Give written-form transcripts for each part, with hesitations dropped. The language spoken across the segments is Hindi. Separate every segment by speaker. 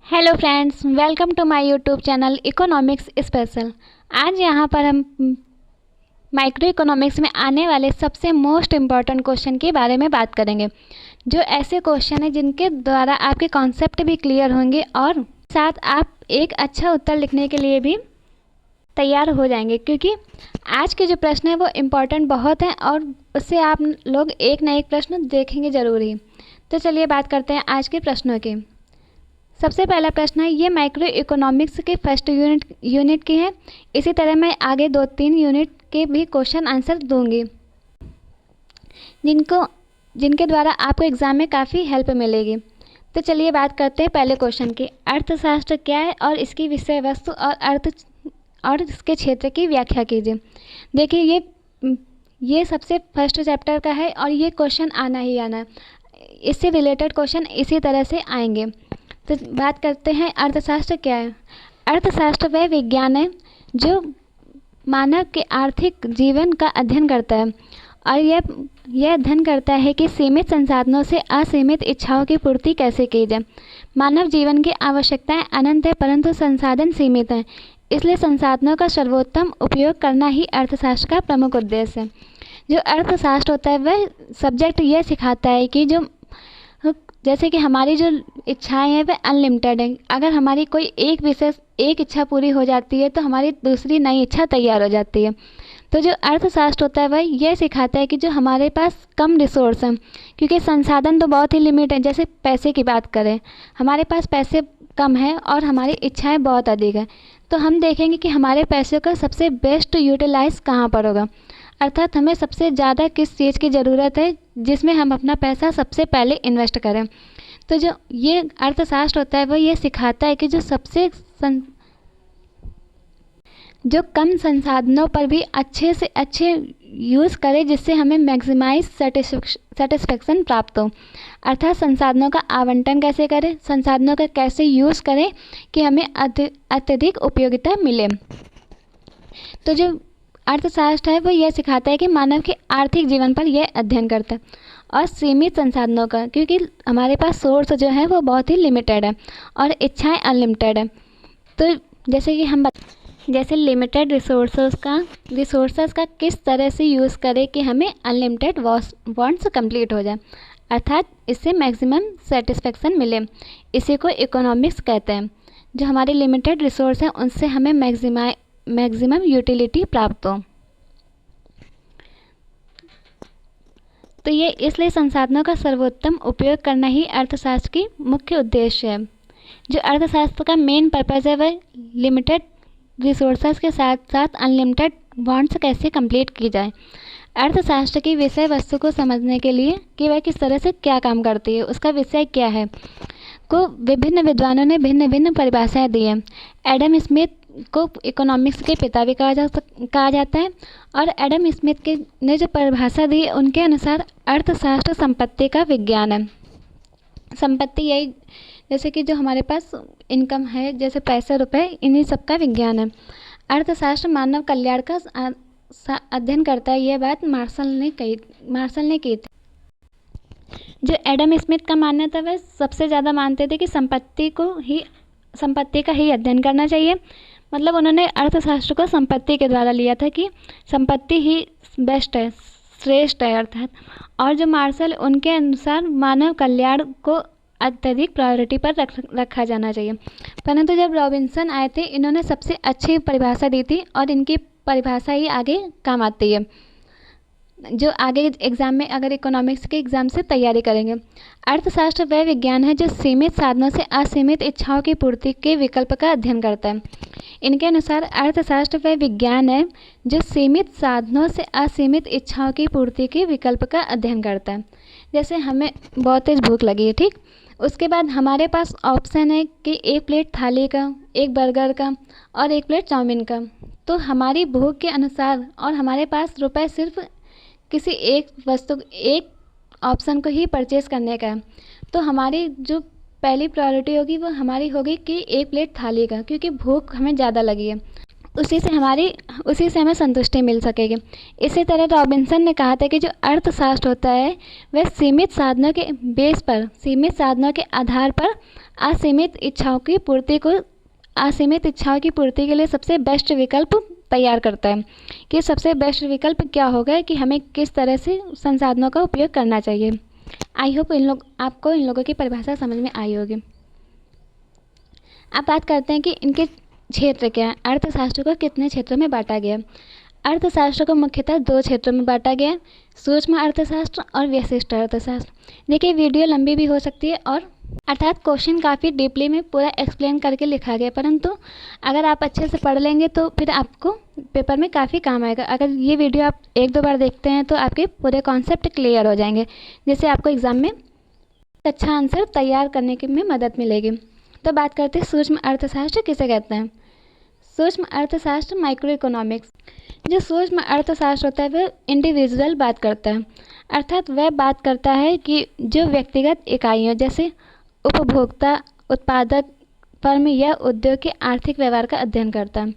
Speaker 1: Hello friends, welcome to my YouTube channel economics special. आज यहाँ पर हम माइक्रो इकोनॉमिक्स में आने वाले सबसे मोस्ट इम्पॉर्टेंट क्वेश्चन के बारे में बात करेंगे, जो ऐसे क्वेश्चन हैं जिनके द्वारा आपके कॉन्सेप्ट भी क्लियर होंगे और साथ आप एक अच्छा उत्तर लिखने के लिए भी तैयार हो जाएंगे, क्योंकि आज के जो प्रश्न है वो इम्पॉर्टेंट बहुत हैं और उससे आप लोग एक ना एक प्रश्न देखेंगे ज़रूर ही। तो चलिए बात करते हैं आज के प्रश्नों की। सबसे पहला प्रश्न है, ये माइक्रो इकोनॉमिक्स के फर्स्ट यूनिट की है। इसी तरह मैं आगे 2-3 यूनिट के भी क्वेश्चन आंसर दूंगी, जिनके द्वारा आपको एग्ज़ाम में काफ़ी हेल्प मिलेगी। तो चलिए बात करते हैं पहले क्वेश्चन की। अर्थशास्त्र क्या है और इसकी विषय वस्तु और इसके क्षेत्र की व्याख्या कीजिए। देखिए, ये सबसे फर्स्ट चैप्टर का है और ये क्वेश्चन आना ही आना है। इससे रिलेटेड क्वेश्चन इसी तरह से आएंगे। तो बात करते हैं अर्थशास्त्र क्या है। अर्थशास्त्र वह विज्ञान है जो मानव के आर्थिक जीवन का अध्ययन करता है और यह अध्ययन करता है कि सीमित संसाधनों से असीमित इच्छाओं की पूर्ति कैसे की जाए। मानव जीवन की आवश्यकताएं अनंत है, परंतु संसाधन सीमित हैं, इसलिए संसाधनों का सर्वोत्तम उपयोग करना ही अर्थशास्त्र का प्रमुख उद्देश्य है। जो अर्थशास्त्र होता है वह सब्जेक्ट यह सिखाता है कि जैसे कि हमारी जो इच्छाएं हैं वह अनलिमिटेड हैं। अगर हमारी कोई एक इच्छा पूरी हो जाती है तो हमारी दूसरी नई इच्छा तैयार हो जाती है। तो जो अर्थशास्त्र होता है वह यह सिखाता है कि जो हमारे पास कम रिसोर्स हैं, क्योंकि संसाधन तो बहुत ही लिमिट है। जैसे पैसे की बात करें, हमारे पास पैसे कम हैं और हमारी इच्छाएँ बहुत अधिक हैं, तो हम देखेंगे कि हमारे पैसों का सबसे बेस्ट यूटिलाइज़ कहाँ पर होगा, अर्थात हमें सबसे ज़्यादा किस चीज़ की ज़रूरत है जिसमें हम अपना पैसा सबसे पहले इन्वेस्ट करें। तो जो ये अर्थशास्त्र होता है वो ये सिखाता है कि जो कम संसाधनों पर भी अच्छे से अच्छे यूज़ करें, जिससे हमें मैक्सिमाइज सेटिस्फेक्शन प्राप्त हो। अर्थात संसाधनों का आवंटन कैसे करें, संसाधनों का कैसे यूज़ करें कि हमें अत्यधिक उपयोगिता मिले। तो जो अर्थशास्त्र है वो यह सिखाता है कि मानव के आर्थिक जीवन पर यह अध्ययन करता है और सीमित संसाधनों का, क्योंकि हमारे पास सोर्स जो है वो बहुत ही लिमिटेड है और इच्छाएं अनलिमिटेड है। तो जैसे कि जैसे लिमिटेड रिसोर्सेज का किस तरह से यूज़ करें कि हमें अनलिमिटेड वांट्स कंप्लीट हो जाए, अर्थात इससे मैक्सिमम सेटिस्फेक्शन मिले। इसी को इकोनॉमिक्स कहते हैं। जो हमारे लिमिटेड रिसोर्स हैं उनसे हमें मैक्सिमम यूटिलिटी प्राप्त हो। तो ये इसलिए संसाधनों का सर्वोत्तम उपयोग करना ही अर्थशास्त्र की मुख्य उद्देश्य है। जो अर्थशास्त्र का मेन पर्पज़ है वह लिमिटेड रिसोर्सेज के साथ साथ अनलिमिटेड वांट्स कैसे कंप्लीट की जाए। अर्थशास्त्र की विषय वस्तु को समझने के लिए कि वह किस तरह से क्या काम करती है, उसका विषय क्या है, को विभिन्न विद्वानों ने भिन्न भिन्न परिभाषाएं दी हैं। एडम स्मिथ को इकोनॉमिक्स के पिता भी कहा जाता है और एडम स्मिथ ने जो परिभाषा दी है उनके अनुसार अर्थशास्त्र संपत्ति का विज्ञान है। संपत्ति यही, जैसे कि जो हमारे पास इनकम है, जैसे पैसे रुपए, इन्हीं सब का विज्ञान है। अर्थशास्त्र मानव कल्याण का अध्ययन करता है। यह बात मार्शल ने की थी। जो एडम स्मिथ का मानना था वह सबसे ज़्यादा मानते थे कि संपत्ति का ही अध्ययन करना चाहिए। मतलब उन्होंने अर्थशास्त्र को संपत्ति के द्वारा लिया था कि संपत्ति ही बेस्ट है, श्रेष्ठ है अर्थात। और जो मार्शल, उनके अनुसार मानव कल्याण को अत्यधिक प्रायोरिटी पर रखा जाना चाहिए। परंतु जब रॉबिन्सन आए थे, इन्होंने सबसे अच्छी परिभाषा दी थी और इनकी परिभाषा ही आगे काम आती है, जो आगे एग्ज़ाम में अगर इकोनॉमिक्स के एग्ज़ाम से तैयारी करेंगे। अर्थशास्त्र वह विज्ञान है जो सीमित साधनों से असीमित इच्छाओं की पूर्ति के विकल्प का अध्ययन करता है। इनके अनुसार अर्थशास्त्र वह विज्ञान है जो सीमित साधनों से असीमित इच्छाओं की पूर्ति के विकल्प का अध्ययन करता है। जैसे हमें बहुत तेज़ भूख लगी है, ठीक, उसके बाद हमारे पास ऑप्शन है कि एक प्लेट थाली का, एक बर्गर का और एक प्लेट चाउमीन का। तो हमारी भूख के अनुसार और हमारे पास रुपए सिर्फ किसी एक ऑप्शन को ही परचेस करने का है, तो हमारी जो पहली प्रायोरिटी होगी वो हमारी होगी कि एक प्लेट थाली का, क्योंकि भूख हमें ज़्यादा लगी है। उसी से हमें संतुष्टि मिल सकेगी। इसी तरह रॉबिन्सन ने कहा था कि जो अर्थशास्त्र होता है वह सीमित साधनों के आधार पर असीमित इच्छाओं की पूर्ति के लिए सबसे बेस्ट विकल्प तैयार करता है कि सबसे बेस्ट विकल्प क्या होगा, कि हमें किस तरह से संसाधनों का उपयोग करना चाहिए। आई होप आपको इन लोगों की परिभाषा समझ में आई होगी। अब बात करते हैं कि इनके क्षेत्र क्या है। अर्थशास्त्र को कितने क्षेत्रों में बांटा गया है? अर्थशास्त्र को मुख्यतः 2 क्षेत्रों में बांटा गया है, सूक्ष्म अर्थशास्त्र और व्यशिष्ट अर्थशास्त्र। देखिए वीडियो लंबी भी हो सकती है और अर्थात क्वेश्चन काफ़ी डीपली में पूरा एक्सप्लेन करके लिखा गया, परंतु अगर आप अच्छे से पढ़ लेंगे तो फिर आपको पेपर में काफ़ी काम आएगा। अगर ये वीडियो आप 1-2 बार देखते हैं तो आपके पूरे कॉन्सेप्ट क्लियर हो जाएंगे, जिससे आपको एग्ज़ाम में अच्छा आंसर तैयार करने में मदद मिलेगी। तो बात करते हैं सूक्ष्म अर्थशास्त्र किसे कहते हैं। सूक्ष्म अर्थशास्त्र माइक्रो इकोनॉमिक्स। जो सूक्ष्म अर्थशास्त्र होता है वह इंडिविजुअल बात करता है, अर्थात वह बात करता है कि जो व्यक्तिगत इकाइयों जैसे उपभोक्ता, उत्पादक, फर्म या उद्योग के आर्थिक व्यवहार का अध्ययन करता है।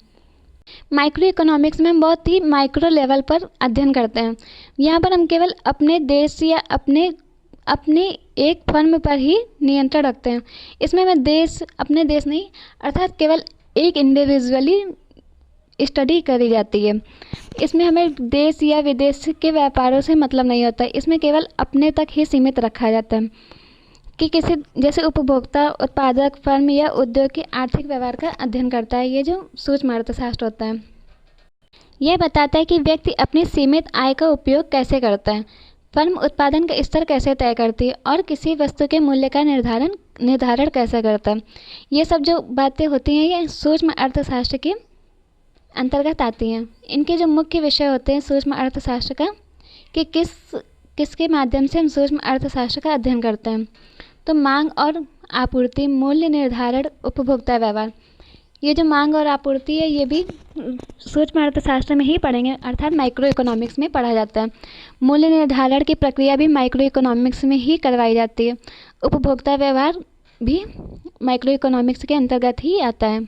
Speaker 1: माइक्रो इकोनॉमिक्स में हम बहुत ही माइक्रो लेवल पर अध्ययन करते हैं। यहाँ पर हम केवल अपने देश या अपने एक फर्म पर ही नियंत्रण रखते हैं। इसमें हमें अपने देश नहीं, अर्थात केवल एक इंडिविजुअली स्टडी करी जाती है। इसमें हमें देश या विदेश के व्यापारों से मतलब नहीं होता है। इसमें केवल अपने तक ही सीमित रखा जाता है कि किसी जैसे उपभोक्ता, उत्पादक, फर्म या उद्योग के आर्थिक व्यवहार का अध्ययन करता है। ये जो सूक्ष्म अर्थशास्त्र होता है यह बताता है कि व्यक्ति अपनी सीमित आय का उपयोग कैसे करता है, फर्म उत्पादन का स्तर कैसे तय करती है और किसी वस्तु के मूल्य का निर्धारण कैसे करता है। ये सब जो बातें होती हैं ये सूक्ष्म अर्थशास्त्र के अंतर्गत आती हैं। इनके जो मुख्य विषय होते हैं सूक्ष्म अर्थशास्त्र का कि किसके माध्यम से हम सूक्ष्म अर्थशास्त्र का अध्ययन करते हैं। तो मांग और आपूर्ति, मूल्य निर्धारण, उपभोक्ता व्यवहार। ये जो मांग और आपूर्ति है ये भी सूक्ष्म अर्थशास्त्र में ही पढ़ेंगे, अर्थात माइक्रो इकोनॉमिक्स में पढ़ा जाता है। मूल्य निर्धारण की प्रक्रिया भी माइक्रो इकोनॉमिक्स में ही करवाई जाती है। उपभोक्ता व्यवहार भी माइक्रो इकोनॉमिक्स के अंतर्गत ही आता है।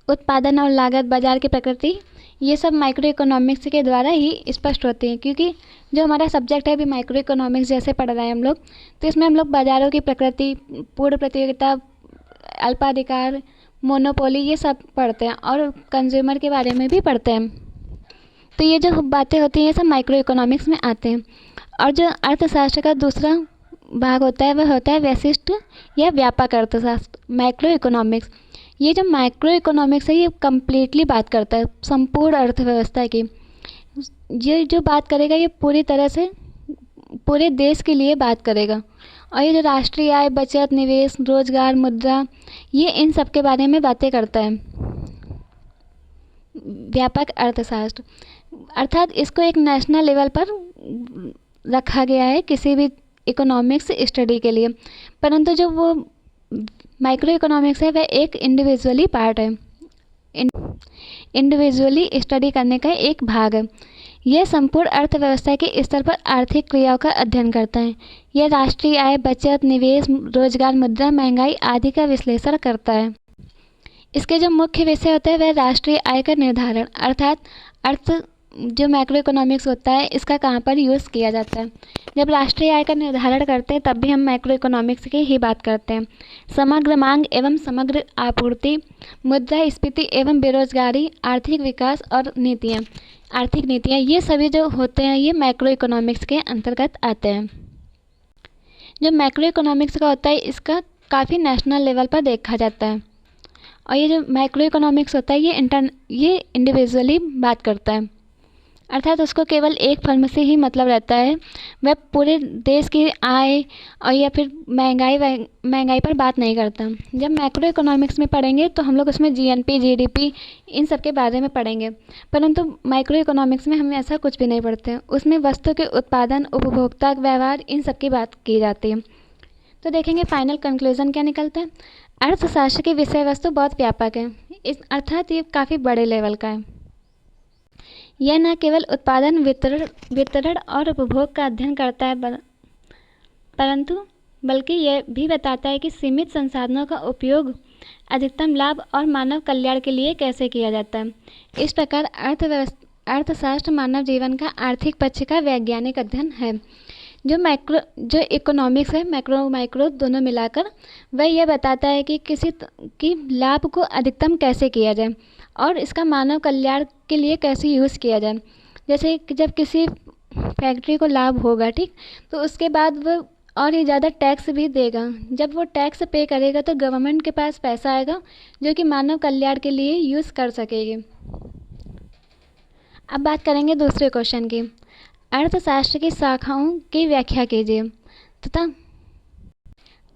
Speaker 1: उत्पादन और लागत, बाजार की प्रकृति, ये सब माइक्रो इकोनॉमिक्स के द्वारा ही स्पष्ट होती हैं, क्योंकि जो हमारा सब्जेक्ट है अभी माइक्रो इकोनॉमिक्स जैसे पढ़ रहे हैं हम लोग, तो इसमें हम लोग बाजारों की प्रकृति, पूर्ण प्रतियोगिता, अल्पाधिकार, मोनोपोली, ये सब पढ़ते हैं और कंज्यूमर के बारे में भी पढ़ते हैं। तो ये जो बातें होती हैं ये सब माइक्रो इकोनॉमिक्स में आते हैं। और जो अर्थशास्त्र का दूसरा भाग होता है वह होता है व्यशिष्ट या व्यापक अर्थशास्त्र, माइक्रो इकोनॉमिक्स। ये जो माइक्रो इकोनॉमिक्स है ये कम्प्लीटली बात करता है संपूर्ण अर्थव्यवस्था की। ये जो बात करेगा ये पूरी तरह से पूरे देश के लिए बात करेगा। और ये जो राष्ट्रीय आय, बचत, निवेश, रोजगार, मुद्रा, ये इन सब के बारे में बातें करता है व्यापक अर्थशास्त्र। अर्थात इसको एक नेशनल लेवल पर रखा गया है किसी भी इकोनॉमिक्स स्टडी के लिए, परंतु जो वो माइक्रो इकोनॉमिक्स है वह एक इंडिविजुअली पार्ट है, इंडिविजुअली स्टडी करने का एक भाग है। यह संपूर्ण अर्थव्यवस्था के स्तर पर आर्थिक क्रियाओं का अध्ययन करता है। यह राष्ट्रीय आय, बचत, निवेश, रोजगार, मुद्रा, महंगाई आदि का विश्लेषण करता है। इसके जो मुख्य विषय होते हैं वह राष्ट्रीय आय का निर्धारण, अर्थात जो मैक्रो इकोनॉमिक्स होता है इसका कहाँ पर यूज़ किया जाता है। जब राष्ट्रीय आय का निर्धारण करते हैं तब भी हम मैक्रो इकोनॉमिक्स की ही बात करते हैं। समग्र मांग एवं समग्र आपूर्ति, मुद्रास्फीति एवं बेरोजगारी, आर्थिक विकास और आर्थिक नीतियाँ, ये सभी जो होते हैं ये मैक्रो इकोनॉमिक्स के अंतर्गत आते हैं। जो मैक्रो इकोनॉमिक्स का होता है इसका काफ़ी नेशनल लेवल पर देखा जाता है। और ये जो माइक्रो इकोनॉमिक्स होता है ये इंडिविजुअली बात करता है, अर्थात उसको केवल एक फर्म से ही मतलब रहता है। वह पूरे देश की आय और या फिर महंगाई पर बात नहीं करता। जब मैक्रो इकोनॉमिक्स में पढ़ेंगे तो हम लोग उसमें जीएनपी, जीडीपी, इन सब के बारे में पढ़ेंगे, परंतु माइक्रो इकोनॉमिक्स में हम ऐसा कुछ भी नहीं पढ़ते हैं। उसमें वस्तु के उत्पादन, उपभोक्ता व्यवहार, इन सब की बात की जाती है। तो देखेंगे फाइनल कंक्लूजन क्या निकलता है। अर्थशास्त्र की विषय वस्तु बहुत व्यापक है, अर्थात ये काफ़ी बड़े लेवल का है। यह न केवल उत्पादन, वितरण और उपभोग का अध्ययन करता है, परंतु बल्कि यह भी बताता है कि सीमित संसाधनों का उपयोग अधिकतम लाभ और मानव कल्याण के लिए कैसे किया जाता है। इस प्रकार अर्थशास्त्र मानव जीवन का आर्थिक पक्ष का वैज्ञानिक अध्ययन है। जो इकोनॉमिक्स है, मैक्रो माइक्रो दोनों मिलाकर, वह यह बताता है कि किसी की लाभ को अधिकतम कैसे किया जाए और इसका मानव कल्याण के लिए कैसे यूज़ किया जाए। जैसे कि जब किसी फैक्ट्री को लाभ होगा, ठीक, तो उसके बाद वो और ही ज़्यादा टैक्स भी देगा। जब वो टैक्स पे करेगा तो गवर्नमेंट के पास पैसा आएगा जो कि मानव कल्याण के लिए यूज़ कर सकेगी। अब बात करेंगे दूसरे क्वेश्चन की। अर्थशास्त्र की शाखाओं की व्याख्या कीजिए तथा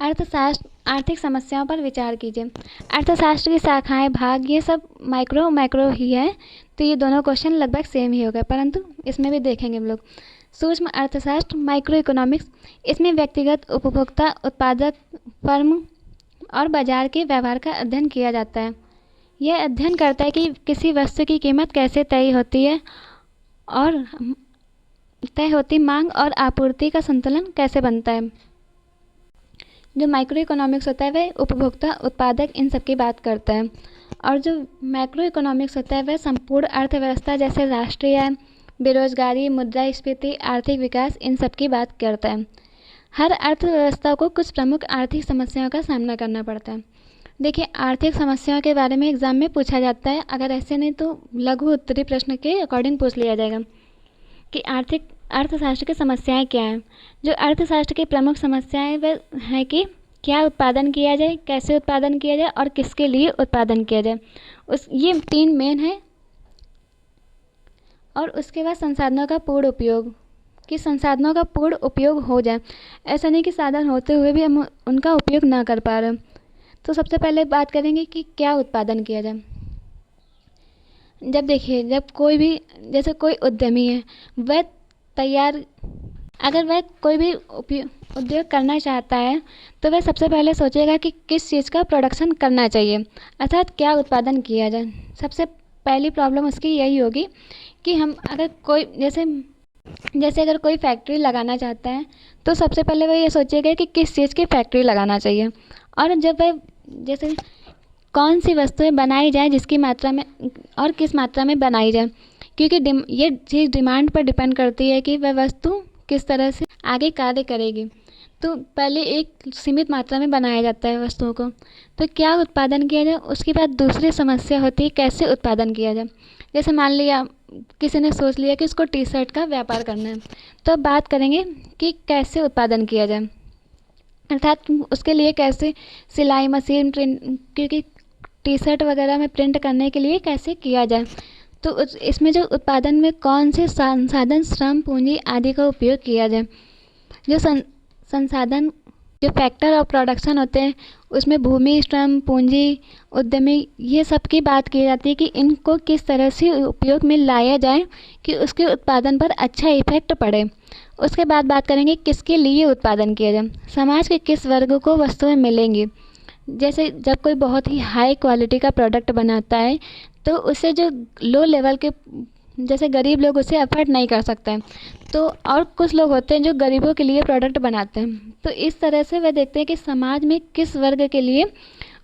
Speaker 1: अर्थशास्त्र आर्थिक समस्याओं पर विचार कीजिए। अर्थशास्त्र की शाखाएं, भाग, ये सब मैक्रो ही है, तो ये दोनों क्वेश्चन लगभग सेम ही हो गए, परंतु इसमें भी देखेंगे हम लोग। सूक्ष्म अर्थशास्त्र, माइक्रो इकोनॉमिक्स, इसमें व्यक्तिगत, उपभोक्ता, उत्पादक, फर्म और बाजार के व्यवहार का अध्ययन किया जाता है। यह अध्ययन करता है कि किसी वस्तु की कीमत कैसे तय होती है और मांग और आपूर्ति का संतुलन कैसे बनता है। जो माइक्रो इकोनॉमिक्स होता है वह उपभोक्ता, उत्पादक, इन सब की बात करता है, और जो मैक्रो इकोनॉमिक्स होता है वह संपूर्ण अर्थव्यवस्था जैसे राष्ट्रीय आय, बेरोजगारी, मुद्रास्फीति, आर्थिक विकास, इन सब की बात करता है। हर अर्थव्यवस्था को कुछ प्रमुख आर्थिक समस्याओं का सामना करना पड़ता है। देखिए, आर्थिक समस्याओं के बारे में एग्जाम में पूछा जाता है, अगर ऐसे नहीं तो लघु उत्तरीय प्रश्न के अकॉर्डिंग पूछ लिया जाएगा कि अर्थशास्त्र की समस्याएं क्या हैं। जो अर्थशास्त्र की प्रमुख समस्याएं वह है कि क्या उत्पादन किया जाए, कैसे उत्पादन किया जाए और किसके लिए उत्पादन किया जाए। ये 3 मेन है। और उसके बाद संसाधनों का पूर्ण उपयोग, कि संसाधनों का पूर्ण उपयोग हो जाए। ऐसा नहीं कि साधन होते हुए भी हम उनका उपयोग ना कर पा रहे। तो सबसे पहले बात करेंगे कि क्या उत्पादन किया जाए। जब देखिए, जब कोई भी, जैसे कोई उद्यमी है, वह अगर वह कोई भी उद्योग करना चाहता है तो वह सबसे पहले सोचेगा कि किस चीज़ का प्रोडक्शन करना चाहिए, अर्थात क्या उत्पादन किया जाए। सबसे पहली प्रॉब्लम उसकी यही होगी कि हम अगर कोई जैसे अगर कोई फैक्ट्री लगाना चाहता है तो सबसे पहले वह ये सोचेगा कि किस चीज़ की फैक्ट्री लगाना चाहिए, और जब वह जैसे कौन सी वस्तुएं बनाई जाए, जिसकी मात्रा में और किस मात्रा में बनाई जाए, क्योंकि ये चीज़ डिमांड पर डिपेंड करती है कि वह वस्तु किस तरह से आगे कार्य करेगी। तो पहले एक सीमित मात्रा में बनाया जाता है वस्तुओं को। तो क्या उत्पादन किया जाए, उसके बाद दूसरी समस्या होती है कैसे उत्पादन किया जाए। जैसे मान लिया किसी ने सोच लिया कि उसको टी शर्ट का व्यापार करना है, तो अब बात करेंगे कि कैसे उत्पादन किया जाए, अर्थात उसके लिए कैसे सिलाई मशीन, प्रिंट, क्योंकि टी शर्ट वगैरह में प्रिंट करने के लिए कैसे किया जाए। तो इसमें जो उत्पादन में कौन से संसाधन, श्रम, पूंजी आदि का उपयोग किया जाए। जो संसाधन, जो फैक्टर ऑफ प्रोडक्शन होते हैं, उसमें भूमि, श्रम, पूंजी, उद्यमी, ये सब की बात की जाती है कि इनको किस तरह से उपयोग में लाया जाए कि उसके उत्पादन पर अच्छा इफेक्ट पड़े। उसके बाद बात करेंगे किसके लिए उत्पादन किया जाए, समाज के किस वर्ग को वस्तुएं मिलेंगी। जैसे जब कोई बहुत ही हाई क्वालिटी का प्रोडक्ट बनाता है तो उसे जो लो लेवल के, जैसे गरीब लोग उसे अफोर्ड नहीं कर सकते हैं, तो और कुछ लोग होते हैं जो गरीबों के लिए प्रोडक्ट बनाते हैं। तो इस तरह से वह देखते हैं कि समाज में किस वर्ग के लिए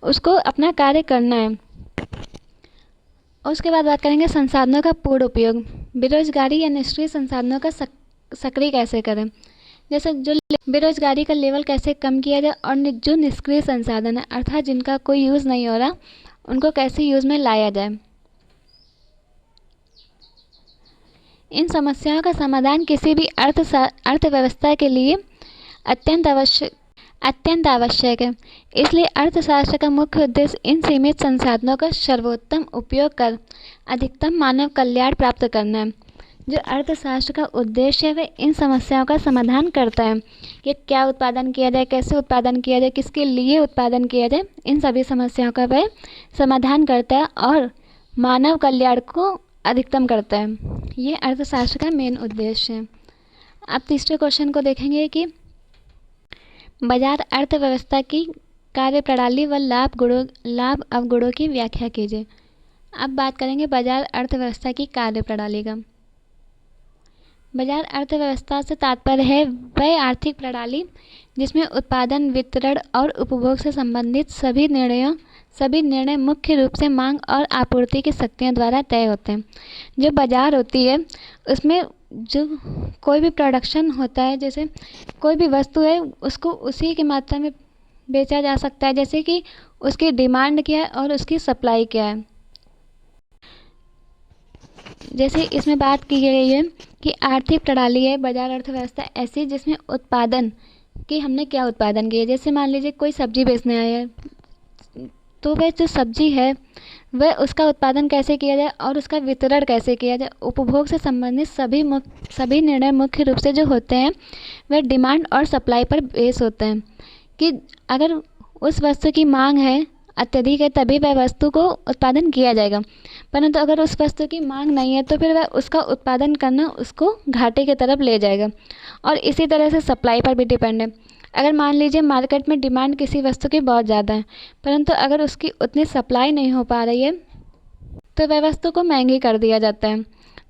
Speaker 1: उसको अपना कार्य करना है। उसके बाद बात करेंगे संसाधनों का पूर्ण उपयोग, बेरोजगारी या निष्क्रिय संसाधनों का सक्रिय कैसे करें। जैसे जो बेरोजगारी का लेवल कैसे कम किया जाए, और जो निष्क्रिय संसाधन है, अर्थात जिनका कोई यूज़ नहीं हो रहा, उनको कैसे यूज़ में लाया जाए। इन समस्याओं का समाधान किसी भी अर्थव्यवस्था के लिए अत्यंत आवश्यक है। इसलिए अर्थशास्त्र का मुख्य उद्देश्य इन सीमित संसाधनों का सर्वोत्तम उपयोग कर अधिकतम मानव कल्याण प्राप्त करना है। जो अर्थशास्त्र का उद्देश्य है वह इन समस्याओं का समाधान करता है कि क्या उत्पादन किया जाए, कैसे उत्पादन किया जाए, किसके लिए उत्पादन किया जाए। इन सभी समस्याओं का वह समाधान करता है और मानव कल्याण को अधिकतम करता है। ये अर्थशास्त्र का मेन उद्देश्य है। अब तीसरे क्वेश्चन को देखेंगे कि बाजार अर्थव्यवस्था की कार्यप्रणाली व लाभ अवगुणों की व्याख्या कीजिए। अब बात करेंगे बाजार अर्थव्यवस्था की कार्यप्रणाली का। बाजार अर्थव्यवस्था से तात्पर्य है वह आर्थिक प्रणाली जिसमें उत्पादन, वितरण और उपभोग से संबंधित सभी निर्णय मुख्य रूप से मांग और आपूर्ति की शक्तियों द्वारा तय होते हैं। जो बाजार होती है उसमें जो कोई भी प्रोडक्शन होता है, जैसे कोई भी वस्तु है उसको उसी की मात्रा में बेचा जा सकता है, जैसे कि उसकी डिमांड क्या है और उसकी सप्लाई क्या है। जैसे इसमें बात की गई है कि आर्थिक प्रणाली है, बाजार अर्थव्यवस्था ऐसी जिसमें उत्पादन कि हमने क्या उत्पादन किया। जैसे मान लीजिए कोई सब्जी बेचने आया है, तो वह जो सब्जी है वह उसका उत्पादन कैसे किया जाए और उसका वितरण कैसे किया जाए। उपभोग से संबंधित सभी निर्णय मुख्य रूप से जो होते हैं वह डिमांड और सप्लाई पर बेस होते हैं कि अगर उस वस्तु की मांग है, अत्यधिक है, तभी वह वस्तु को उत्पादन किया जाएगा। परंतु अगर उस वस्तु की मांग नहीं है तो फिर वह उसका उत्पादन करना उसको घाटे की तरफ ले जाएगा। और इसी तरह से सप्लाई पर भी डिपेंड है। अगर मान लीजिए मार्केट में डिमांड किसी वस्तु की बहुत ज़्यादा है, परंतु अगर उसकी उतनी सप्लाई नहीं हो पा रही है तो वह वस्तु को महंगी कर दिया जाता है,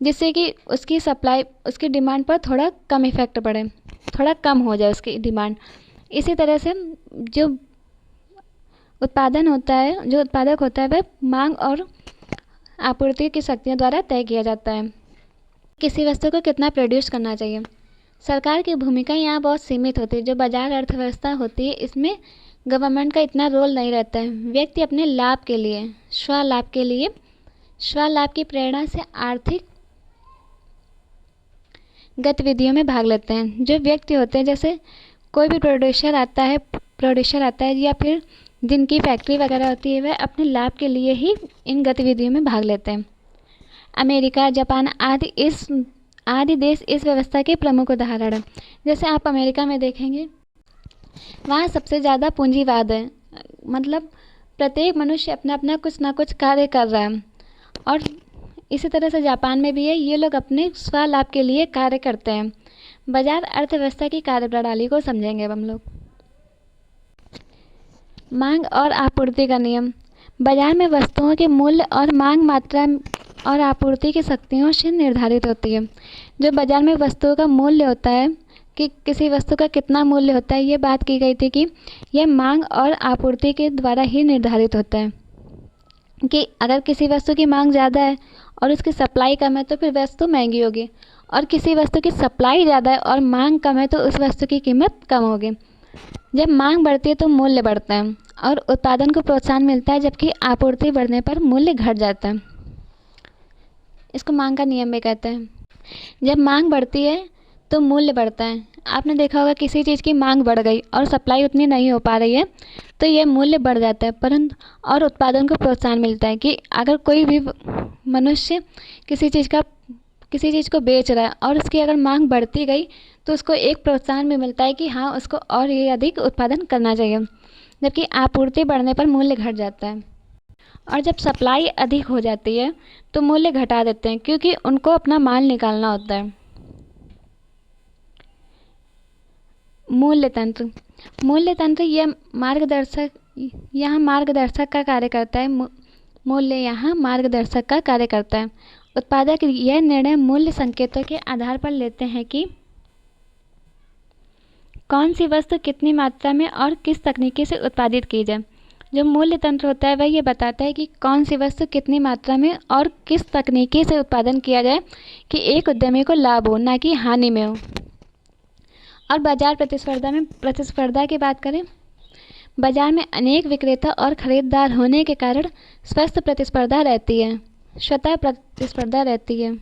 Speaker 1: जिससे कि उसकी डिमांड पर थोड़ा कम इफ़ेक्ट पड़े, थोड़ा कम हो जाए उसकी डिमांड। इसी तरह से जो उत्पादक होता है वह मांग और आपूर्ति की शक्तियों द्वारा तय किया जाता है। किसी वस्तु को कितना प्रोड्यूस करना चाहिए। सरकार की भूमिका यहाँ बहुत सीमित होती है। जो बाजार अर्थव्यवस्था होती है इसमें गवर्नमेंट का इतना रोल नहीं रहता है। व्यक्ति अपने लाभ के लिए, स्वलाभ की प्रेरणा से आर्थिक गतिविधियों में भाग लेते हैं। जो व्यक्ति होते हैं, जैसे कोई भी प्रोड्यूसर आता है या फिर जिनकी फैक्ट्री वगैरह होती है, वह अपने लाभ के लिए ही इन गतिविधियों में भाग लेते हैं। अमेरिका, जापान आदि देश इस व्यवस्था के प्रमुख उदाहरण हैं। जैसे आप अमेरिका में देखेंगे, वहाँ सबसे ज़्यादा पूंजीवाद है, मतलब प्रत्येक मनुष्य अपना अपना कुछ ना कुछ कार्य कर रहा है। और इसी तरह से जापान में भी है, ये लोग अपने स्वलाभ के लिए कार्य करते हैं। बाजार अर्थव्यवस्था की कार्यप्रणाली को समझेंगे अब हम लोग। मांग और आपूर्ति का नियम। बाजार में वस्तुओं के मूल्य और मांग, मात्रा और आपूर्ति की शक्तियों से निर्धारित होती है। जो बाजार में वस्तुओं का मूल्य होता है कि किसी वस्तु का कितना मूल्य होता है, ये बात की गई थी कि यह मांग और आपूर्ति के द्वारा ही निर्धारित होता है। कि अगर किसी वस्तु की मांग ज़्यादा है और उसकी सप्लाई कम है तो फिर वस्तु महंगी होगी, और किसी वस्तु की सप्लाई ज़्यादा है और मांग कम है तो उस वस्तु की कीमत कम होगी। जब मांग बढ़ती है तो मूल्य बढ़ता है और उत्पादन को प्रोत्साहन मिलता है, जबकि आपूर्ति बढ़ने पर मूल्य घट जाता है। इसको मांग का नियम भी कहते हैं। जब मांग बढ़ती है तो मूल्य बढ़ता है। आपने देखा होगा किसी चीज़ की मांग बढ़ गई और सप्लाई उतनी नहीं हो पा रही है तो यह मूल्य बढ़ जाता है, परंतु और उत्पादन को प्रोत्साहन मिलता है कि अगर कोई भी मनुष्य किसी चीज़ को बेच रहा है और उसकी अगर मांग बढ़ती गई तो उसको एक प्रोत्साहन भी मिलता है कि हाँ, उसको और ये अधिक उत्पादन करना चाहिए। जबकि आपूर्ति बढ़ने पर मूल्य घट जाता है। और जब सप्लाई अधिक हो जाती है तो मूल्य घटा देते हैं, क्योंकि उनको अपना माल निकालना होता है। मूल्य तंत्र यह मार्गदर्शक का कार्य करता है। मूल्य यहाँ मार्गदर्शक का कार्य करता है। उत्पादक यह निर्णय मूल्य संकेतों के आधार पर लेते हैं कि कौन सी वस्तु कितनी मात्रा में और किस तकनीकी से उत्पादित की जाए। जो मूल्य तंत्र होता है वह ये बताता है कि कौन सी वस्तु कितनी मात्रा में और किस तकनीकी से उत्पादन किया जाए कि एक उद्यमी को लाभ हो, ना कि हानि में हो। और बाजार प्रतिस्पर्धा की बात करें, बाजार में अनेक विक्रेता और खरीदार होने के कारण स्वतः प्रतिस्पर्धा रहती है,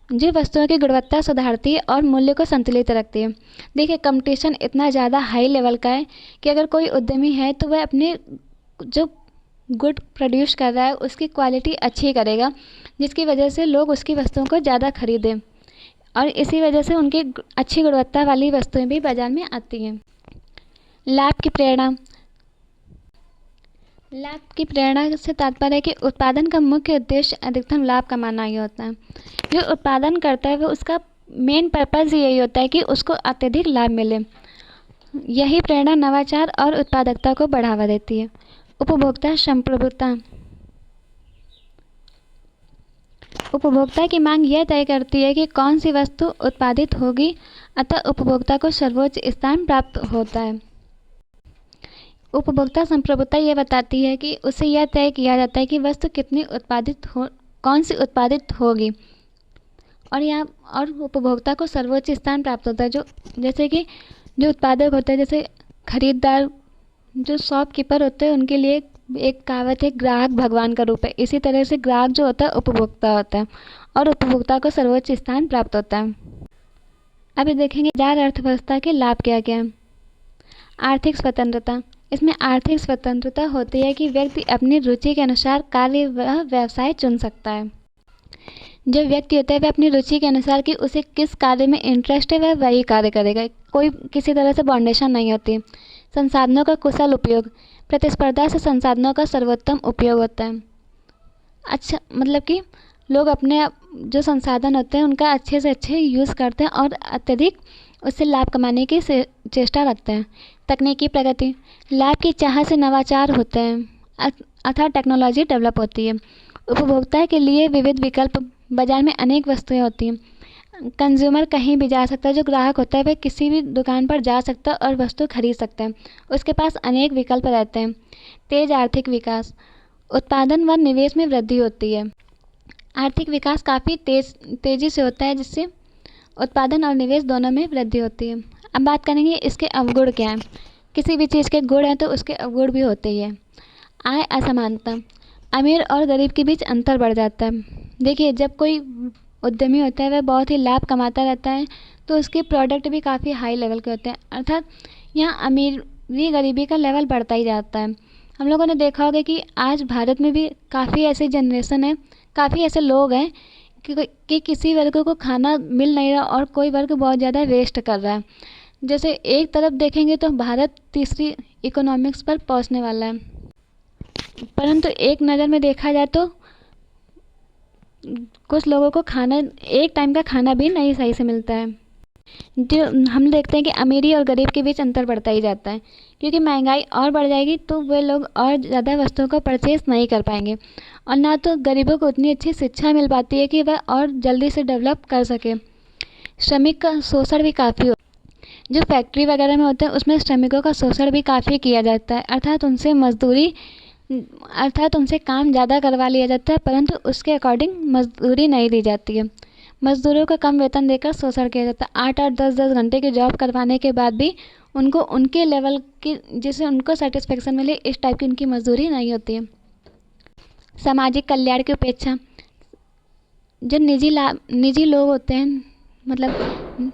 Speaker 1: जो वस्तुओं की गुणवत्ता सुधारती है और मूल्य को संतुलित रखती है। देखिए, कंपटीशन इतना ज़्यादा हाई लेवल का है कि अगर कोई उद्यमी है तो वह अपने जो गुड प्रोड्यूस कर रहा है उसकी क्वालिटी अच्छी करेगा, जिसकी वजह से लोग उसकी वस्तुओं को ज़्यादा खरीदें, और इसी वजह से उनकी अच्छी गुणवत्ता वाली वस्तुएं भी बाजार में आती हैं। लाभ की प्रेरणा से तात्पर्य है कि उत्पादन का मुख्य उद्देश्य अधिकतम लाभ कमाना ही होता है। जो उत्पादन करता है वो उसका मेन पर्पज़ यही होता है कि उसको अत्यधिक लाभ मिले। यही प्रेरणा नवाचार और उत्पादकता को बढ़ावा देती है। उपभोक्ता संप्रभुता। उपभोक्ता की मांग यह तय करती है कि कौन सी वस्तु उत्पादित होगी, अतः उपभोक्ता को सर्वोच्च स्थान प्राप्त होता है। उपभोक्ता संप्रभुता यह बताती है कि उसे यह तय किया जाता है कि वस्तु कितनी उत्पादित हो, कौन सी उत्पादित होगी, और उपभोक्ता को सर्वोच्च स्थान प्राप्त होता है। जो जैसे कि जो उत्पादक होते हैं, जैसे खरीदार, जो शॉपकीपर होते हैं, उनके लिए एक कहावत है, ग्राहक भगवान का रूप है। इसी तरह से ग्राहक जो होता है उपभोक्ता होता है, और उपभोक्ता को सर्वोच्च स्थान प्राप्त होता है। अभी देखेंगे बाजार अर्थव्यवस्था के लाभ क्या क्या है। आर्थिक स्वतंत्रता। इसमें आर्थिक स्वतंत्रता होती है कि व्यक्ति अपनी रुचि के अनुसार कार्य व व्यवसाय चुन सकता है। जो व्यक्ति होता है वह अपनी रुचि के अनुसार कि उसे किस कार्य में इंटरेस्ट है वह वही कार्य करेगा, कोई किसी तरह से बाउंडेशन नहीं होती। संसाधनों का कुशल उपयोग। प्रतिस्पर्धा से संसाधनों का सर्वोत्तम उपयोग होता है। अच्छा, मतलब कि लोग अपने जो संसाधन होते हैं उनका अच्छे से अच्छे यूज़ करते हैं और अत्यधिक उससे लाभ कमाने की चेष्टा रखते हैं। तकनीकी प्रगति। लाभ की चाह से नवाचार होते हैं अथवा टेक्नोलॉजी डेवलप होती है। उपभोक्ता के लिए विविध विकल्प। बाजार में अनेक वस्तुएं होती हैं। कंज्यूमर कहीं भी जा सकता है, जो ग्राहक होता है वह किसी भी दुकान पर जा सकता है और वस्तु खरीद सकता है, उसके पास अनेक विकल्प रहते हैं। तेज आर्थिक विकास। उत्पादन व निवेश में वृद्धि होती है। आर्थिक विकास काफ़ी तेज़ी से होता है, जिससे उत्पादन और निवेश दोनों में वृद्धि होती है। अब बात करेंगे इसके अवगुण क्या हैं। किसी भी चीज़ के गुण हैं तो उसके अवगुण भी होते ही हैं। आय असमानता। अमीर और गरीब के बीच अंतर बढ़ जाता है। देखिए, जब कोई उद्यमी होता है वह बहुत ही लाभ कमाता रहता है तो उसके प्रोडक्ट भी काफ़ी हाई लेवल के होते हैं, अर्थात यहाँ अमीरी गरीबी का लेवल बढ़ता ही जाता है। हम लोगों ने देखा होगा कि आज भारत में भी काफ़ी ऐसी जनरेशन है, काफ़ी ऐसे लोग हैं कि किसी वर्ग को खाना मिल नहीं रहा और कोई वर्ग बहुत ज़्यादा वेस्ट कर रहा है। जैसे एक तरफ देखेंगे तो भारत तीसरी इकोनॉमिक्स पर पहुंचने वाला है, परंतु एक नज़र में देखा जाए तो कुछ लोगों को खाना, एक टाइम का खाना भी नहीं सही से मिलता है। जो हम देखते हैं कि अमीरी और गरीब के बीच अंतर बढ़ता ही जाता है, क्योंकि महंगाई और बढ़ जाएगी तो वे लोग और ज़्यादा वस्तुओं को परचेस नहीं कर पाएंगे, और ना तो गरीबों को उतनी अच्छी शिक्षा मिल पाती है कि वह और जल्दी से डेवलप कर सके। श्रमिक का शोषण भी काफ़ी होता है। जो फैक्ट्री वगैरह में होते हैं उसमें श्रमिकों का शोषण भी काफ़ी किया जाता है, अर्थात उनसे काम ज़्यादा करवा लिया जाता है, परंतु उसके अकॉर्डिंग मजदूरी नहीं दी जाती है। मजदूरों का कम वेतन देकर शोषण किया जाता है। 8-8 10-10 घंटे की जॉब करवाने के बाद भी उनको उनके लेवल की, जिससे उनको सेटिस्फेक्शन मिले, इस टाइप की उनकी मजदूरी नहीं होती है। सामाजिक कल्याण की उपेक्षा। जो निजी लोग होते हैं, मतलब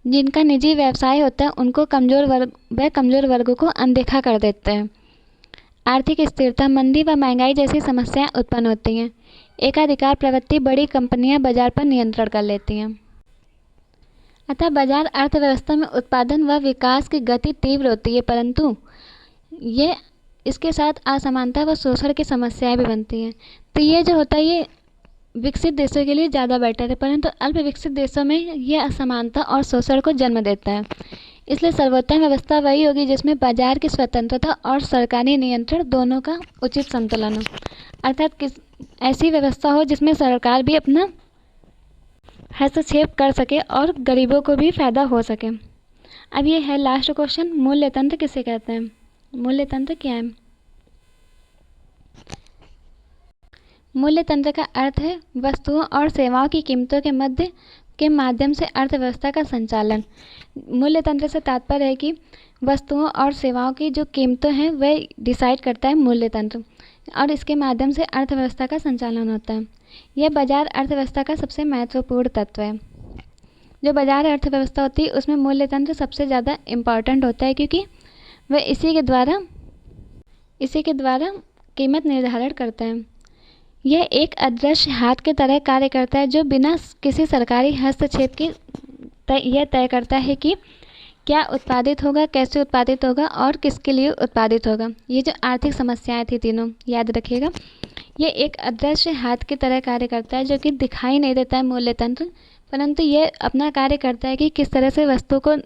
Speaker 1: जिनका निजी व्यवसाय होता है, उनको कमज़ोर वर्गों को अनदेखा कर देते हैं। आर्थिक स्थिरता। मंदी व महंगाई जैसी समस्याएं उत्पन्न होती हैं। एकाधिकार प्रवृत्ति। बड़ी कंपनियां बाजार पर नियंत्रण कर लेती हैं। अतः बाजार अर्थव्यवस्था में उत्पादन व विकास की गति तीव्र होती है, परंतु इसके साथ असमानता व शोषण की समस्याएं भी बनती हैं। तो ये जो होता है ये विकसित देशों के लिए ज़्यादा बेटर है, परंतु अल्प विकसित देशों में यह असमानता और शोषण को जन्म देता है। इसलिए सर्वोत्तम व्यवस्था वही होगी जिसमें बाजार की स्वतंत्रता और सरकारी नियंत्रण दोनों का उचित संतुलन हो, अर्थात ऐसी व्यवस्था हो जिसमें सरकार भी अपना हस्तक्षेप कर सके और गरीबों को भी फायदा हो सके। अब ये है लास्ट क्वेश्चन, मूल्य तंत्र किसे कहते हैं। मूल्य तंत्र क्या है। मूल्य तंत्र का अर्थ है वस्तुओं और सेवाओं की कीमतों के माध्यम से अर्थव्यवस्था का संचालन। मूल्य तंत्र से तात्पर्य है कि वस्तुओं और सेवाओं की जो कीमतें हैं वह डिसाइड करता है मूल्य तंत्र, और इसके माध्यम से अर्थव्यवस्था का संचालन होता है। यह बाजार अर्थव्यवस्था का सबसे महत्वपूर्ण तत्व है। जो बाजार अर्थव्यवस्था होती है उसमें मूल्य तंत्र सबसे ज़्यादा इम्पॉर्टेंट होता है, क्योंकि वह इसी के द्वारा कीमत निर्धारण करता है। यह एक अदृश्य हाथ की तरह कार्य करता है, जो बिना किसी सरकारी हस्तक्षेप के यह तय करता है कि क्या उत्पादित होगा, कैसे उत्पादित होगा और किसके लिए उत्पादित होगा। ये जो आर्थिक समस्याएं थी तीनों, याद रखिएगा। ये एक अदृश्य हाथ की तरह कार्य करता है, जो कि दिखाई नहीं देता है मूल्य तंत्र, परंतु ये अपना कार्य करता है कि किस तरह से वस्तु को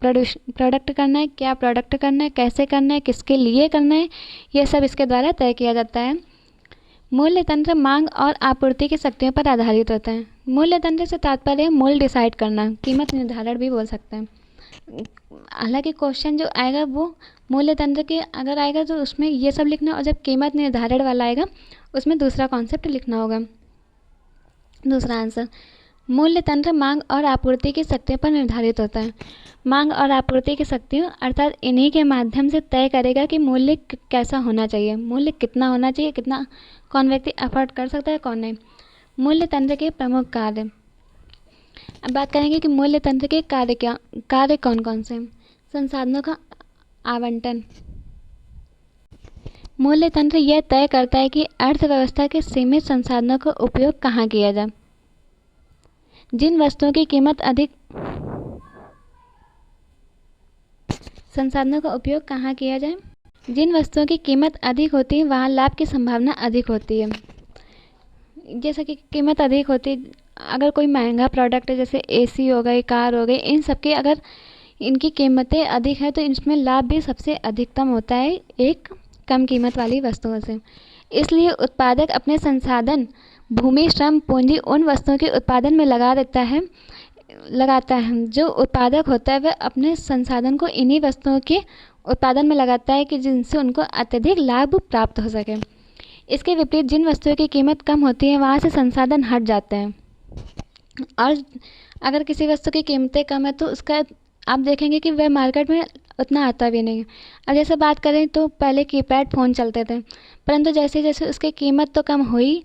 Speaker 1: प्रोडक्ट करना है, क्या प्रोडक्ट करना है, कैसे करना है, किसके लिए करना है, यह सब इसके द्वारा तय किया जाता है। मूल्य तंत्र मांग और आपूर्ति की शक्तियों पर आधारित होता है। मूल्य तंत्र से तात्पर्य मूल्य डिसाइड करना, कीमत निर्धारण भी बोल सकते हैं। हालांकि क्वेश्चन जो आएगा वो मूल्य तंत्र के अगर आएगा तो उसमें ये सब लिखना, और जब कीमत निर्धारण वाला आएगा उसमें दूसरा कॉन्सेप्ट लिखना होगा। दूसरा आंसर, मूल्य तंत्र मांग और आपूर्ति की शक्तियों पर निर्धारित होता है। मांग और आपूर्ति की शक्तियों अर्थात इन्हीं के माध्यम से तय करेगा कि मूल्य कैसा होना चाहिए, मूल्य कितना होना चाहिए, कितना कौन व्यक्ति अफोर्ड कर सकता है, कौन नहीं। मूल्य तंत्र के प्रमुख कार्य। अब बात करेंगे कि मूल्य तंत्र के कार्य कौन कौन से हैं। संसाधनों का आवंटन। मूल्य तंत्र यह तय करता है कि अर्थव्यवस्था के सीमित संसाधनों का उपयोग कहाँ किया जाए। जिन वस्तुओं की कीमत अधिक संसाधनों का उपयोग कहाँ किया जाए। जिन वस्तुओं की कीमत अधिक होती है वहाँ लाभ की संभावना अधिक होती है। जैसे कि कीमत अधिक होती, अगर कोई महंगा प्रोडक्ट है जैसे एसी हो गई, कार हो गई, इन सब की अगर इनकी कीमतें अधिक है तो इसमें लाभ भी सबसे अधिकतम होता है एक कम कीमत वाली वस्तुओं से। इसलिए उत्पादक अपने संसाधन, भूमि, श्रम, पूंजी उन वस्तुओं के उत्पादन में लगाता है। जो उत्पादक होता है वह अपने संसाधन को इन्हीं वस्तुओं के उत्पादन में लगाता है कि जिनसे उनको अत्यधिक लाभ प्राप्त हो सके। इसके विपरीत जिन वस्तुओं की कीमत कम होती है वहाँ से संसाधन हट जाते हैं, और अगर किसी वस्तु की कीमतें कम है तो उसका आप देखेंगे कि वह मार्केट में उतना आता भी नहीं है। अब जैसे बात करें तो पहले कीपैड फ़ोन चलते थे, परंतु जैसे जैसे उसकी कीमत तो कम हुई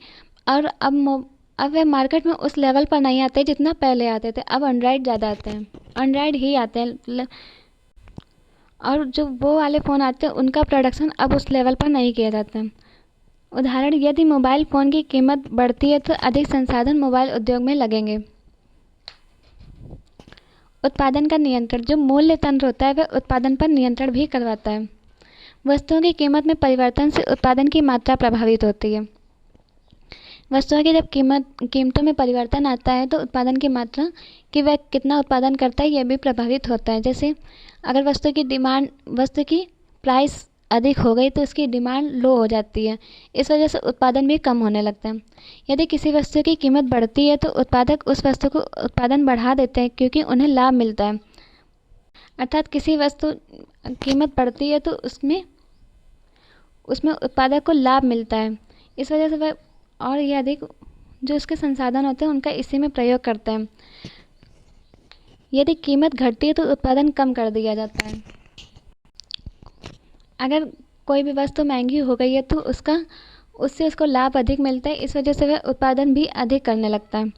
Speaker 1: और अब वह मार्केट में उस लेवल पर नहीं आते जितना पहले आते थे। अब एंड्रॉयड ज़्यादा आते हैं, एंड्रॉयड ही आते हैं, और जो वो वाले फ़ोन आते हैं उनका प्रोडक्शन अब उस लेवल पर नहीं किया जाता है। उदाहरण, यदि मोबाइल फ़ोन की कीमत बढ़ती है तो अधिक संसाधन मोबाइल उद्योग में लगेंगे। उत्पादन का नियंत्रण। जो मूल्य तंत्र होता है वह उत्पादन पर नियंत्रण भी करवाता है। वस्तुओं की कीमत में परिवर्तन से उत्पादन की मात्रा प्रभावित होती है। वस्तुओं की जब कीमतों में परिवर्तन आता है तो उत्पादन की मात्रा कि वह कितना उत्पादन करता है यह भी प्रभावित होता है। जैसे अगर वस्तु की प्राइस अधिक हो गई तो उसकी डिमांड लो हो जाती है, इस वजह से उत्पादन भी कम होने लगता है। यदि किसी वस्तु की कीमत बढ़ती है तो उत्पादक उस वस्तु को उत्पादन बढ़ा देते हैं क्योंकि उन्हें लाभ मिलता है। अर्थात किसी वस्तु कीमत बढ़ती है तो उसमें उत्पादक को लाभ मिलता है, इस वजह से वह और ये अधिक जो उसके संसाधन होते हैं उनका इसी में प्रयोग करते हैं। यदि कीमत घटती है तो उत्पादन कम कर दिया जाता है। अगर कोई भी वस्तु महंगी हो गई है तो उससे उसको लाभ अधिक मिलता है, इस वजह से वह उत्पादन भी अधिक करने लगता है।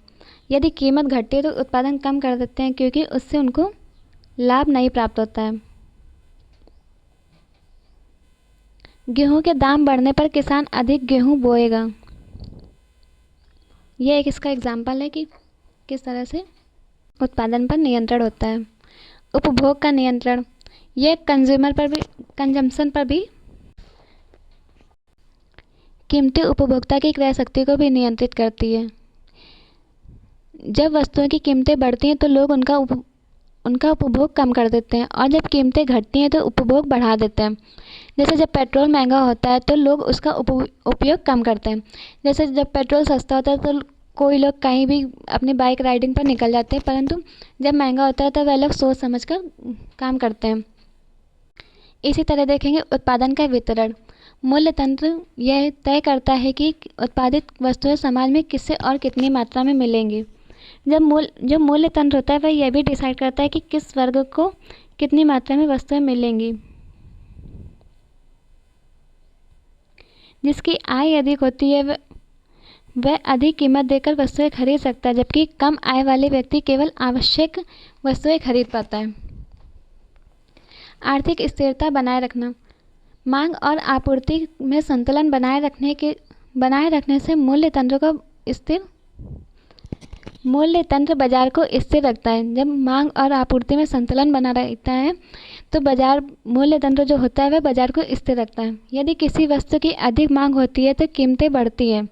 Speaker 1: यदि कीमत घटती है तो उत्पादन कम कर देते हैं क्योंकि उससे उनको लाभ नहीं प्राप्त होता है। गेहूं के दाम बढ़ने पर किसान अधिक गेहूं बोएगा। यह एक इसका एग्जाम्पल है कि किस तरह से उत्पादन पर नियंत्रण होता है। उपभोग का नियंत्रण। यह कंजम्पशन पर भी कीमतें उपभोक्ता की क्रय शक्ति को भी नियंत्रित करती है। जब वस्तुओं की कीमतें बढ़ती हैं तो लोग उनका उपभोग कम कर देते हैं, और जब कीमतें घटती हैं तो उपभोग बढ़ा देते हैं। जैसे जब पेट्रोल महंगा होता है तो लोग उसका उपयोग कम करते हैं। जैसे जब पेट्रोल सस्ता होता है तो कोई लोग कहीं भी अपनी बाइक राइडिंग पर निकल जाते हैं, परंतु जब महंगा होता है तो वह लोग सोच समझ कर काम करते हैं। इसी तरह देखेंगे उत्पादन का वितरण। मूल्य तंत्र यह तय करता है कि उत्पादित वस्तुएं समाज में किससे और कितनी मात्रा में मिलेंगी। जो मूल्य तंत्र होता है वह यह भी डिसाइड करता है कि किस वर्ग को कितनी मात्रा में वस्तुएं मिलेंगी। जिसकी आय अधिक होती है वह अधिक कीमत देकर वस्तुएं खरीद सकता है, जबकि कम आय वाले व्यक्ति केवल आवश्यक वस्तुएं खरीद पाता है। आर्थिक स्थिरता बनाए रखना। मांग और आपूर्ति में संतुलन बनाए रखने से मूल्य तंत्र बाजार को स्थिर रखता है। जब मांग और आपूर्ति में संतुलन बना रहता है तो मूल्य तंत्र जो होता है वह बाजार को स्थिर रखता है। यदि किसी वस्तु की अधिक मांग होती है तो कीमतें बढ़ती है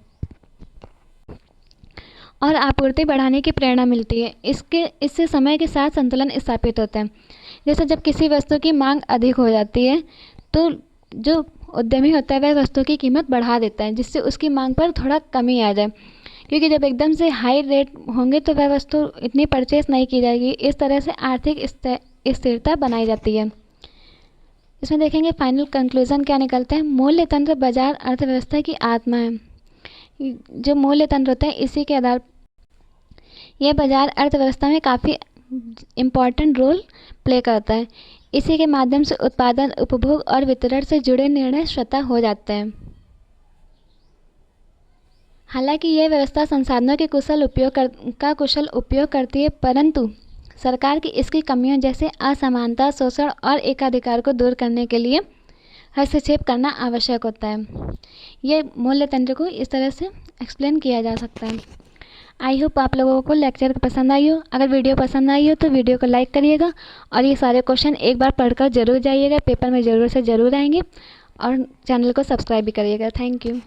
Speaker 1: और आपूर्ति बढ़ाने की प्रेरणा मिलती है। इससे समय के साथ संतुलन स्थापित होता है। जैसे जब किसी वस्तु की मांग अधिक हो जाती है तो जो उद्यमी होता है वह वस्तु की कीमत बढ़ा देता है जिससे उसकी मांग पर थोड़ा कमी आ जाए, क्योंकि जब एकदम से हाई रेट होंगे तो वह वस्तु इतनी परचेस नहीं की जाएगी। इस तरह से आर्थिक स्थिरता बनाई जाती है। इसमें देखेंगे फाइनल कंक्लूजन क्या निकलता है। मूल्य तंत्र बाजार अर्थव्यवस्था की आत्मा है। जो मूल्य तंत्र होता है इसी के आधार यह बाजार अर्थव्यवस्था में काफ़ी इम्पॉर्टेंट रोल प्ले करता है। इसी के माध्यम से उत्पादन, उपभोग और वितरण से जुड़े निर्णय स्वतः हो जाते हैं। हालांकि यह व्यवस्था संसाधनों के कुशल उपयोग करती है, परंतु सरकार की इसकी कमियों जैसे असमानता, शोषण और एकाधिकार को दूर करने के लिए हस्तक्षेप करना आवश्यक होता है। ये मूल्य तंत्र को इस तरह से एक्सप्लेन किया जा सकता है। आई होप आप लोगों को लेक्चर पसंद आई हो। अगर वीडियो पसंद आई हो तो वीडियो को लाइक करिएगा और ये सारे क्वेश्चन एक बार पढ़कर ज़रूर जाइएगा, पेपर में ज़रूर से ज़रूर आएंगे, और चैनल को सब्सक्राइब भी करिएगा। Thank you.